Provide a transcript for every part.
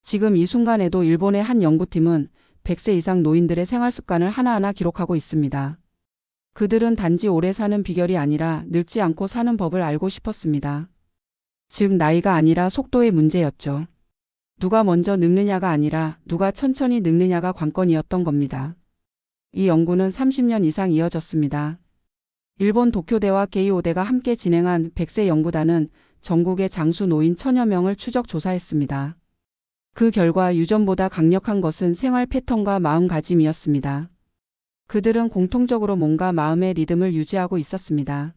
지금 이 순간에도 일본의 한 연구팀은 100세 이상 노인들의 생활 습관을 하나하나 기록하고 있습니다. 그들은 단지 오래 사는 비결이 아니라 늙지 않고 사는 법을 알고 싶었습니다. 즉 나이가 아니라 속도의 문제였죠. 누가 먼저 늙느냐가 아니라 누가 천천히 늙느냐가 관건이었던 겁니다. 이 연구는 30년 이상 이어졌습니다. 일본 도쿄대와 게이오대가 함께 진행한 100세 연구단은 전국의 장수 노인 1000여 명을 추적 조사했습니다. 그 결과 유전보다 강력한 것은 생활 패턴과 마음가짐이었습니다. 그들은 공통적으로 몸과 마음의 리듬을 유지하고 있었습니다.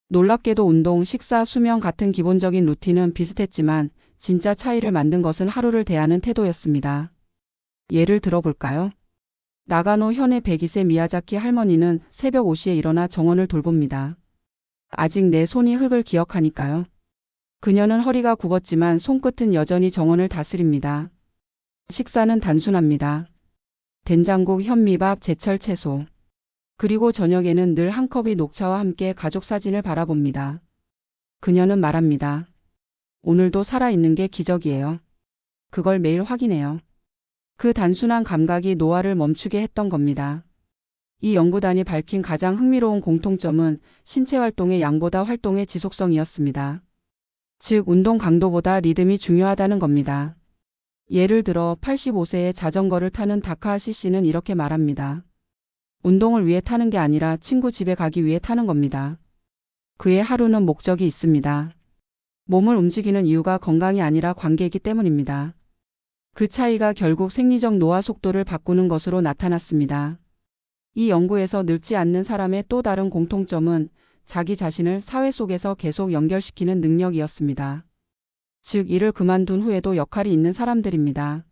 놀랍게도 운동, 식사, 수면 같은 기본적인 루틴은 비슷했지만 진짜 차이를 만든 것은 하루를 대하는 태도였습니다. 예를 들어볼까요? 나가노 현의 102세 미야자키 할머니는 새벽 5시에 일어나 정원을 돌봅니다. 아직 내 손이 흙을 기억하니까요. 그녀는 허리가 굽었지만 손끝은 여전히 정원을 다스립니다. 식사는 단순합니다. 된장국, 현미밥, 제철 채소. 그리고 저녁에는 늘 한 컵의 녹차와 함께 가족 사진을 바라봅니다. 그녀는 말합니다. 오늘도 살아있는 게 기적이에요. 그걸 매일 확인해요. 그 단순한 감각이 노화를 멈추게 했던 겁니다. 이 연구단이 밝힌 가장 흥미로운 공통점은 신체 활동의 양보다 활동의 지속성이었습니다. 즉 운동 강도보다 리듬이 중요하다는 겁니다. 예를 들어 85세에 자전거를 타는 다카하시 씨는 이렇게 말합니다. 운동을 위해 타는 게 아니라 친구 집에 가기 위해 타는 겁니다. 그의 하루는 목적이 있습니다. 몸을 움직이는 이유가 건강이 아니라 관계이기 때문입니다. 그 차이가 결국 생리적 노화 속도를 바꾸는 것으로 나타났습니다. 이 연구에서 늙지 않는 사람의 또 다른 공통점은 자기 자신을 사회 속에서 계속 연결시키는 능력이었습니다. 즉 일을 그만둔 후에도 역할이 있는 사람들입니다.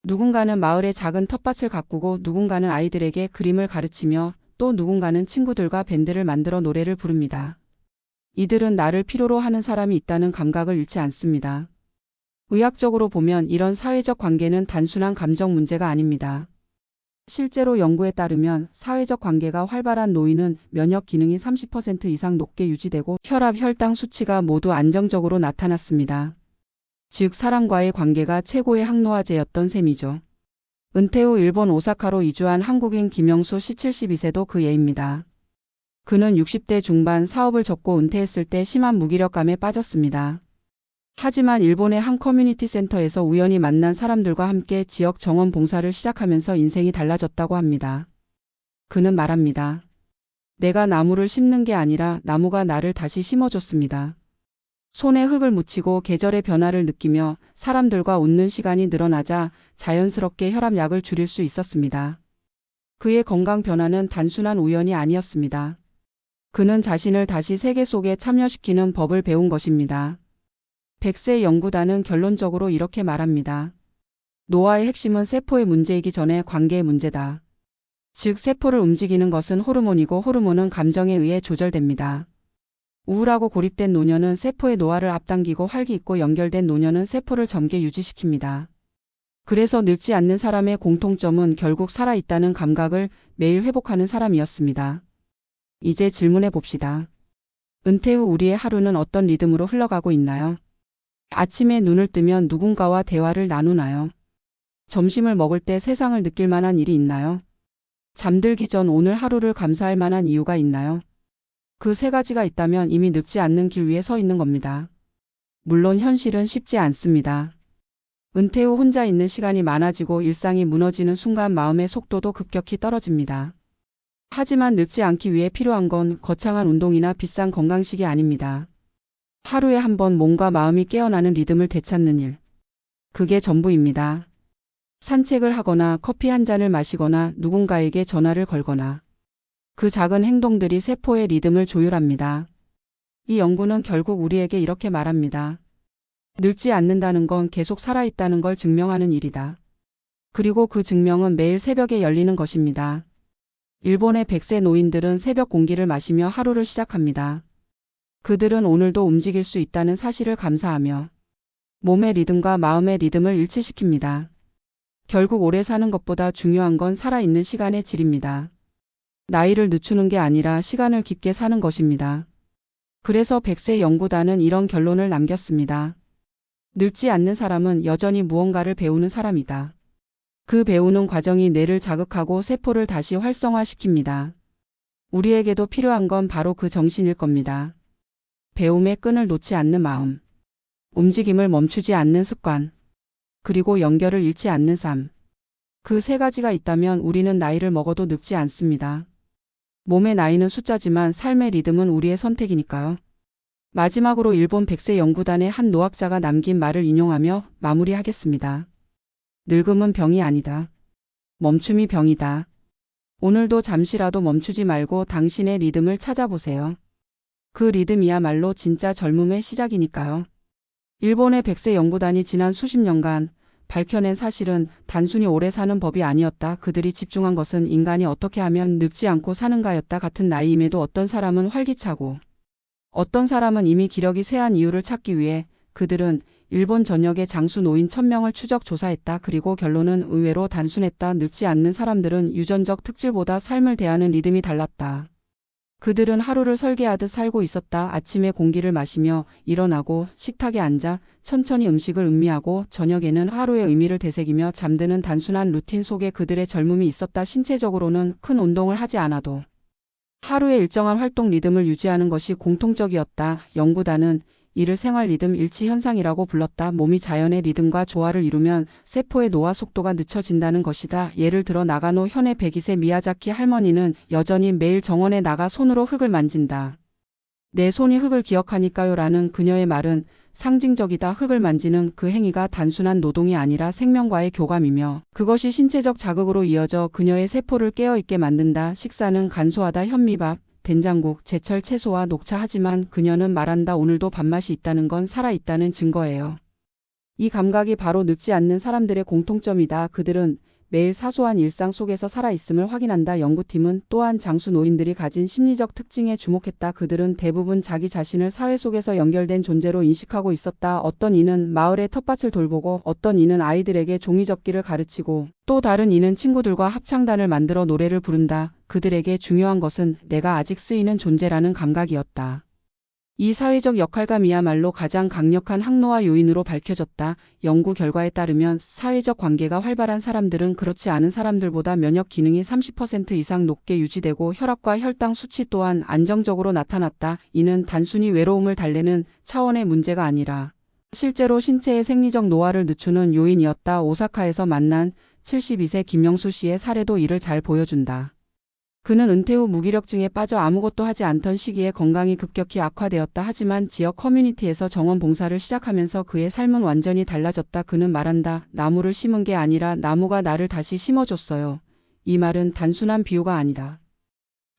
누군가는 마을에 작은 텃밭을 가꾸고 누군가는 아이들에게 그림을 가르치며 또 누군가는 친구들과 밴드를 만들어 노래를 부릅니다. 이들은 나를 필요로 하는 사람이 있다는 감각을 잃지 않습니다. 의학적으로 보면 이런 사회적 관계는 단순한 감정 문제가 아닙니다. 실제로 연구에 따르면 사회적 관계가 활발한 노인은 면역 기능이 30% 이상 높게 유지되고 혈압, 혈당 수치가 모두 안정적으로 나타났습니다. 즉 사람과의 관계가 최고의 항노화제였던 셈이죠. 은퇴 후 일본 오사카로 이주한 한국인 김영수 씨 72세도 그 예입니다. 그는 60대 중반 사업을 접고 은퇴했을 때 심한 무기력감에 빠졌습니다. 하지만 일본의 한 커뮤니티 센터에서 우연히 만난 사람들과 함께 지역 정원 봉사를 시작하면서 인생이 달라졌다고 합니다. 그는 말합니다. 내가 나무를 심는 게 아니라 나무가 나를 다시 심어줬습니다. 손에 흙을 묻히고 계절의 변화를 느끼며 사람들과 웃는 시간이 늘어나자 자연스럽게 혈압약을 줄일 수 있었습니다. 그의 건강 변화는 단순한 우연이 아니었습니다. 그는 자신을 다시 세계 속에 참여시키는 법을 배운 것입니다. 100세 연구단은 결론적으로 이렇게 말합니다. 노화의 핵심은 세포의 문제이기 전에 관계의 문제다. 즉 세포를 움직이는 것은 호르몬이고 호르몬은 감정에 의해 조절됩니다. 우울하고 고립된 노년은 세포의 노화를 앞당기고 활기 있고 연결된 노년은 세포를 젊게 유지시킵니다. 그래서 늙지 않는 사람의 공통점은 결국 살아있다는 감각을 매일 회복하는 사람이었습니다. 이제 질문해 봅시다. 은퇴 후 우리의 하루는 어떤 리듬으로 흘러가고 있나요? 아침에 눈을 뜨면 누군가와 대화를 나누나요? 점심을 먹을 때 세상을 느낄 만한 일이 있나요? 잠들기 전 오늘 하루를 감사할 만한 이유가 있나요? 그 세 가지가 있다면 이미 늙지 않는 길 위에 서 있는 겁니다. 물론 현실은 쉽지 않습니다. 은퇴 후 혼자 있는 시간이 많아지고 일상이 무너지는 순간 마음의 속도도 급격히 떨어집니다. 하지만 늙지 않기 위해 필요한 건 거창한 운동이나 비싼 건강식이 아닙니다. 하루에 한 번 몸과 마음이 깨어나는 리듬을 되찾는 일. 그게 전부입니다. 산책을 하거나 커피 한 잔을 마시거나 누군가에게 전화를 걸거나 그 작은 행동들이 세포의 리듬을 조율합니다. 이 연구는 결국 우리에게 이렇게 말합니다. 늙지 않는다는 건 계속 살아있다는 걸 증명하는 일이다. 그리고 그 증명은 매일 새벽에 열리는 것입니다. 일본의 100세 노인들은 새벽 공기를 마시며 하루를 시작합니다. 그들은 오늘도 움직일 수 있다는 사실을 감사하며 몸의 리듬과 마음의 리듬을 일치시킵니다. 결국 오래 사는 것보다 중요한 건 살아있는 시간의 질입니다. 나이를 늦추는 게 아니라 시간을 깊게 사는 것입니다. 그래서 100세 연구단은 이런 결론을 남겼습니다. 늙지 않는 사람은 여전히 무언가를 배우는 사람이다. 그 배우는 과정이 뇌를 자극하고 세포를 다시 활성화시킵니다. 우리에게도 필요한 건 바로 그 정신일 겁니다. 배움의 끈을 놓지 않는 마음, 움직임을 멈추지 않는 습관, 그리고 연결을 잃지 않는 삶. 그 세 가지가 있다면 우리는 나이를 먹어도 늙지 않습니다. 몸의 나이는 숫자지만 삶의 리듬은 우리의 선택이니까요. 마지막으로 일본 백세 연구단의 한 노학자가 남긴 말을 인용하며 마무리하겠습니다. 늙음은 병이 아니다. 멈춤이 병이다. 오늘도 잠시라도 멈추지 말고 당신의 리듬을 찾아보세요. 그 리듬이야말로 진짜 젊음의 시작이니까요. 일본의 백세 연구단이 지난 수십 년간 밝혀낸 사실은 단순히 오래 사는 법이 아니었다. 그들이 집중한 것은 인간이 어떻게 하면 늙지 않고 사는가였다. 같은 나이임에도 어떤 사람은 활기차고 어떤 사람은 이미 기력이 쇠한 이유를 찾기 위해 그들은 일본 전역의 장수 노인 1000명을 추적 조사했다. 그리고 결론은 의외로 단순했다. 늙지 않는 사람들은 유전적 특질보다 삶을 대하는 리듬이 달랐다. 그들은 하루를 설계하듯 살고 있었다. 아침에 공기를 마시며 일어나고 식탁에 앉아 천천히 음식을 음미하고 저녁에는 하루의 의미를 되새기며 잠드는 단순한 루틴 속에 그들의 젊음이 있었다. 신체적으로는 큰 운동을 하지 않아도 하루의 일정한 활동 리듬을 유지하는 것이 공통적이었다. 연구단은 이를 생활 리듬 일치 현상이라고 불렀다. 몸이 자연의 리듬과 조화를 이루면 세포의 노화 속도가 늦춰진다는 것이다. 예를 들어 나가노 현의 102세 미야자키 할머니는 여전히 매일 정원에 나가 손으로 흙을 만진다. 내 손이 흙을 기억하니까요 라는 그녀의 말은 상징적이다. 흙을 만지는 그 행위가 단순한 노동이 아니라 생명과의 교감이며 그것이 신체적 자극으로 이어져 그녀의 세포를 깨어있게 만든다. 식사는 간소하다. 현미밥, 된장국, 제철 채소와 녹차. 하지만 그녀는 말한다. 오늘도 밥맛이 있다는 건 살아있다는 증거예요. 이 감각이 바로 늙지 않는 사람들의 공통점이다. 그들은 매일 사소한 일상 속에서 살아있음을 확인한다. 연구팀은 또한 장수 노인들이 가진 심리적 특징에 주목했다. 그들은 대부분 자기 자신을 사회 속에서 연결된 존재로 인식하고 있었다. 어떤 이는 마을의 텃밭을 돌보고 어떤 이는 아이들에게 종이접기를 가르치고 또 다른 이는 친구들과 합창단을 만들어 노래를 부른다. 그들에게 중요한 것은 내가 아직 쓰이는 존재라는 감각이었다. 이 사회적 역할감이야말로 가장 강력한 항노화 요인으로 밝혀졌다. 연구 결과에 따르면 사회적 관계가 활발한 사람들은 그렇지 않은 사람들보다 면역 기능이 30% 이상 높게 유지되고 혈압과 혈당 수치 또한 안정적으로 나타났다. 이는 단순히 외로움을 달래는 차원의 문제가 아니라 실제로 신체의 생리적 노화를 늦추는 요인이었다. 오사카에서 만난 72세 김영수 씨의 사례도 이를 잘 보여준다. 그는 은퇴 후 무기력증에 빠져 아무것도 하지 않던 시기에 건강이 급격히 악화되었다. 하지만 지역 커뮤니티에서 정원 봉사를 시작하면서 그의 삶은 완전히 달라졌다. 그는 말한다. 나무를 심은 게 아니라 나무가 나를 다시 심어줬어요. 이 말은 단순한 비유가 아니다.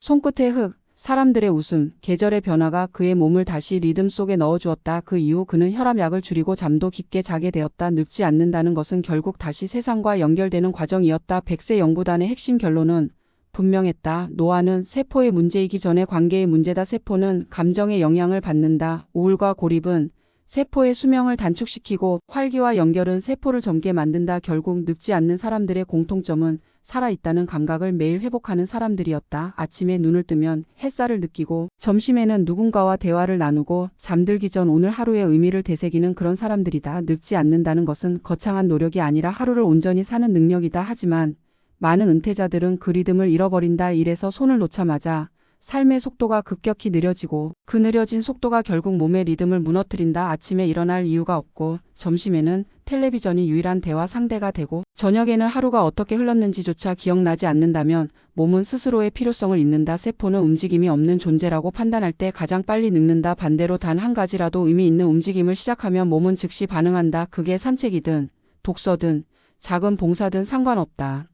손끝의 흙, 사람들의 웃음, 계절의 변화가 그의 몸을 다시 리듬 속에 넣어주었다. 그 이후 그는 혈압약을 줄이고 잠도 깊게 자게 되었다. 늙지 않는다는 것은 결국 다시 세상과 연결되는 과정이었다. 백세 연구단의 핵심 결론은 분명했다. 노화는 세포의 문제이기 전에 관계의 문제다. 세포는 감정의 영향을 받는다. 우울과 고립은 세포의 수명을 단축시키고 활기와 연결은 세포를 젊게 만든다. 결국 늙지 않는 사람들의 공통점은 살아있다는 감각을 매일 회복하는 사람들이었다. 아침에 눈을 뜨면 햇살을 느끼고 점심에는 누군가와 대화를 나누고 잠들기 전 오늘 하루의 의미를 되새기는 그런 사람들이다. 늙지 않는다는 것은 거창한 노력이 아니라 하루를 온전히 사는 능력이다. 하지만 많은 은퇴자들은 그 리듬을 잃어버린다. 일에서 손을 놓자마자 삶의 속도가 급격히 느려지고 그 느려진 속도가 결국 몸의 리듬을 무너뜨린다. 아침에 일어날 이유가 없고 점심에는 텔레비전이 유일한 대화 상대가 되고 저녁에는 하루가 어떻게 흘렀는지조차 기억나지 않는다면 몸은 스스로의 필요성을 잊는다. 세포는 움직임이 없는 존재라고 판단할 때 가장 빨리 늙는다. 반대로 단 한 가지라도 의미 있는 움직임을 시작하면 몸은 즉시 반응한다. 그게 산책이든 독서든 작은 봉사든 상관없다.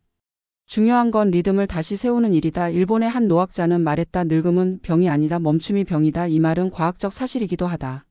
중요한 건 리듬을 다시 세우는 일이다. 일본의 한 노학자는 말했다. 늙음은 병이 아니다. 멈춤이 병이다. 이 말은 과학적 사실이기도 하다.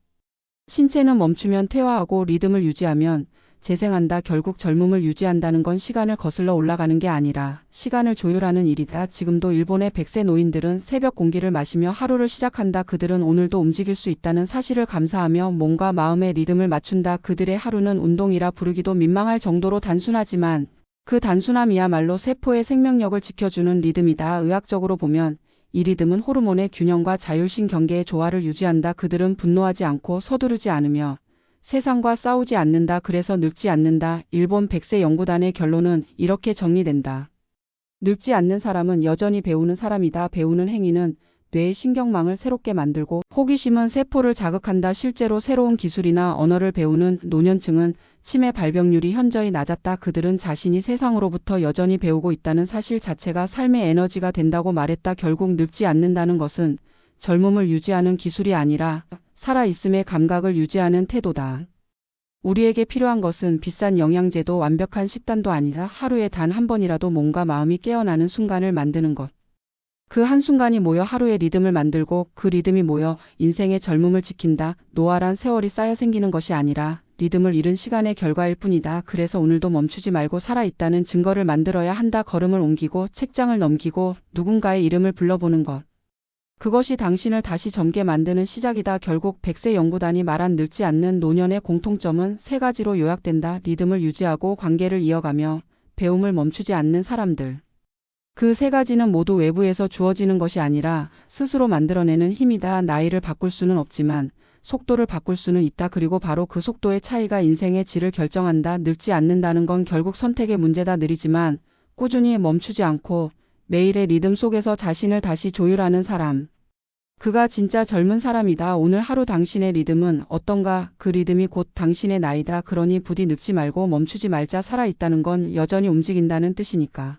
신체는 멈추면 퇴화하고 리듬을 유지하면 재생한다. 결국 젊음을 유지한다는 건 시간을 거슬러 올라가는 게 아니라 시간을 조율하는 일이다. 지금도 일본의 100세 노인들은 새벽 공기를 마시며 하루를 시작한다. 그들은 오늘도 움직일 수 있다는 사실을 감사하며 몸과 마음의 리듬을 맞춘다. 그들의 하루는 운동이라 부르기도 민망할 정도로 단순하지만 그 단순함이야말로 세포의 생명력을 지켜주는 리듬이다. 의학적으로 보면 이 리듬은 호르몬의 균형과 자율신 경계의 조화를 유지한다. 그들은 분노하지 않고 서두르지 않으며 세상과 싸우지 않는다. 그래서 늙지 않는다. 일본 백세 연구단의 결론은 이렇게 정리된다. 늙지 않는 사람은 여전히 배우는 사람이다. 배우는 행위는 뇌의 신경망을 새롭게 만들고 호기심은 세포를 자극한다. 실제로 새로운 기술이나 언어를 배우는 노년층은 치매 발병률이 현저히 낮았다. 그들은 자신이 세상으로부터 여전히 배우고 있다는 사실 자체가 삶의 에너지가 된다고 말했다. 결국 늙지 않는다는 것은 젊음을 유지하는 기술이 아니라 살아있음의 감각을 유지하는 태도다. 우리에게 필요한 것은 비싼 영양제도 완벽한 식단도 아니라 하루에 단 한 번이라도 몸과 마음이 깨어나는 순간을 만드는 것. 그 한순간이 모여 하루의 리듬을 만들고 그 리듬이 모여 인생의 젊음을 지킨다. 노화란 세월이 쌓여 생기는 것이 아니라 리듬을 잃은 시간의 결과일 뿐이다. 그래서 오늘도 멈추지 말고 살아있다는 증거를 만들어야 한다. 걸음을 옮기고 책장을 넘기고 누군가의 이름을 불러보는 것. 그것이 당신을 다시 젊게 만드는 시작이다. 결국 백세 연구단이 말한 늙지 않는 노년의 공통점은 세 가지로 요약된다. 리듬을 유지하고 관계를 이어가며 배움을 멈추지 않는 사람들. 그 세 가지는 모두 외부에서 주어지는 것이 아니라 스스로 만들어내는 힘이다. 나이를 바꿀 수는 없지만 속도를 바꿀 수는 있다. 그리고 바로 그 속도의 차이가 인생의 질을 결정한다. 늙지 않는다는 건 결국 선택의 문제다. 느리지만 꾸준히 멈추지 않고 매일의 리듬 속에서 자신을 다시 조율하는 사람. 그가 진짜 젊은 사람이다. 오늘 하루 당신의 리듬은 어떤가? 그 리듬이 곧 당신의 나이다. 그러니 부디 늙지 말고 멈추지 말자. 살아있다는 건 여전히 움직인다는 뜻이니까.